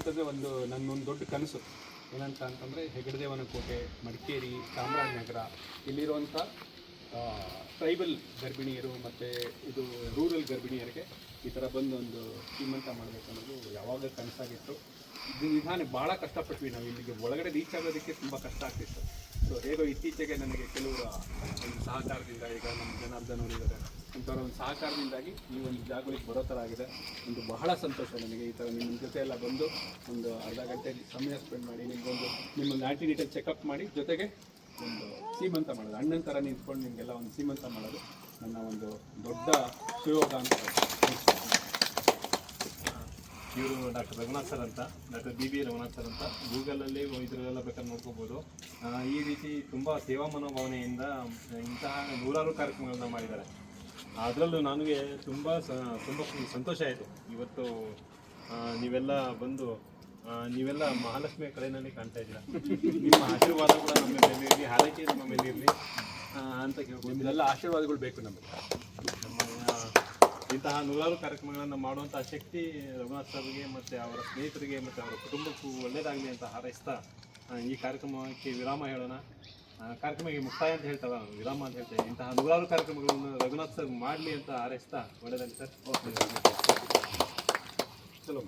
ಅಂತಂದರೆ ನನ್ನೊಂದು ದೊಡ್ಡ ಕನಸು ಏನಂತ ಅಂತಂದರೆ ಹೆಗಡದೇವನ ಕೋಟೆ, ಮಡಿಕೇರಿ, ಚಾಮರಾಜನಗರ ಇಲ್ಲಿರುವಂಥ ಟ್ರೈಬಲ್ ಗರ್ಭಿಣಿಯರು ಮತ್ತು ಇದು ರೂರಲ್ ಗರ್ಭಿಣಿಯರಿಗೆ ಈ ಥರ ಬಂದು ಒಂದು ಶ್ರೀಮಂತ ಮಾಡಬೇಕು ಅನ್ನೋದು ಯಾವಾಗ ಕನಸಾಗಿತ್ತು. ಇದು ನಿಧಾನ ಭಾಳ ಕಷ್ಟಪಟ್ವಿ ನಾವು. ಇಲ್ಲಿಗೆ ಒಳಗಡೆ ರೀಚ್ ಆಗೋದಕ್ಕೆ ತುಂಬ ಕಷ್ಟ ಆಗ್ತಿತ್ತು. ಸೊ ಹೇಗೋ ಇತ್ತೀಚೆಗೆ ನನಗೆ ಕೆಲವರು ಒಂದು ಸಹಕಾರದಿಂದ, ಈಗ ನಮ್ಮ ಜನಾರ್ದನ್ ಅವರು ಇದ್ದಾರೆ, ಅಂಥವ್ರ ಒಂದು ಸಹಕಾರದಿಂದಾಗಿ ಈ ಒಂದು ಜಾಗಗಳಿಗೆ ಬರೋ ಥರ ಆಗಿದೆ. ಒಂದು ಬಹಳ ಸಂತೋಷ ನನಗೆ. ಈ ಥರ ನಿಮ್ಮ ಜೊತೆ ಎಲ್ಲ ಬಂದು ಒಂದು ಅರ್ಧ ಗಂಟೆ ಸಮಯ ಸ್ಪೆಂಡ್ ಮಾಡಿ ನಿಮ್ಮೊಂದು ಆ್ಯಂಟಿನೇಟಲ್ ಚೆಕಪ್ ಮಾಡಿ, ಜೊತೆಗೆ ಒಂದು ಸೀಮಂತ ಮಾಡೋದು, ಅಣ್ಣನ ಥರ ನಿಂತ್ಕೊಂಡು ನಿಮಗೆಲ್ಲ ಒಂದು ಸೀಮಂತ ಮಾಡೋದು ನನ್ನ ಒಂದು ದೊಡ್ಡ ಸುಯೋಗ ಅಂತ. ಇವರು ಡಾಕ್ಟರ್ ರಘುನಾಥ್ ಸರ್ ಅಂತ, ಡಾಕ್ಟರ್ ಬಿ ರಘುನಾಥ್ ಸರ್ ಅಂತ. ಗೂಗಲಲ್ಲಿ ಇದರಲ್ಲೆಲ್ಲ ಬೇಕಾದ್ರೆ ನೋಡ್ಕೋಬೋದು. ಈ ರೀತಿ ತುಂಬ ಸೇವಾ ಮನೋಭಾವನೆಯಿಂದ ಇಂತಹ ನೂರಾರು ಕಾರ್ಯಕ್ರಮಗಳನ್ನ ಮಾಡಿದ್ದಾರೆ. ಅದರಲ್ಲೂ ನನಗೆ ತುಂಬ ಸಂತೋಷ ಆಯಿತು. ಇವತ್ತು ನೀವೆಲ್ಲ ಬಂದು ನೀವೆಲ್ಲ ಮಹಾಲಕ್ಷ್ಮಿಯ ಕಡೆಯಲ್ಲಿ ಕಾಣ್ತಾ ಇದ್ದೀರಾ. ನಿಮ್ಮ ಆಶೀರ್ವಾದ ಕೂಡ ನಮ್ಮ ಮೇಲೆ ಇರಲಿ, ಹಾರೈಕೆ ನಮ್ಮ ಮೇಲೆ ಇರಲಿ ಅಂತ ಕೇಳ್ಬೋದು. ನಿಮ್ಮೆಲ್ಲ ಆಶೀರ್ವಾದಗಳು ಬೇಕು ನಮಗೆ. ಇಂತಹ ನೂರಾರು ಕಾರ್ಯಕ್ರಮಗಳನ್ನು ಮಾಡುವಂಥ ಶಕ್ತಿ ರಘುನಾಥ್ ಸರ್ಗೆ ಮತ್ತು ಅವರ ಸ್ನೇಹಿತರಿಗೆ ಮತ್ತು ಅವರ ಕುಟುಂಬಕ್ಕೂ ಒಳ್ಳೆಯದಾಗಲಿ ಅಂತ ಹಾರೈಸ್ತಾ ಈ ಕಾರ್ಯಕ್ರಮಕ್ಕೆ ವಿರಾಮ ಹೇಳೋಣ. ಕಾರ್ಯಕ್ರಮಕ್ಕೆ ಮುಕ್ತಾಯ ಅಂತ ಹೇಳ್ತಾರ, ವಿರಾಮ ಅಂತ ಹೇಳ್ತೇವೆ. ಇಂತಹ ನೂರಾರು ಕಾರ್ಯಕ್ರಮಗಳನ್ನು ರಘುನಾಥ್ ಸರ್ ಮಾಡಲಿ ಅಂತ ಹಾರೈಸ್ತಾ ಒಳ್ಳೆಯದಾಗಲಿ ಸರ್. ಚಲೋ.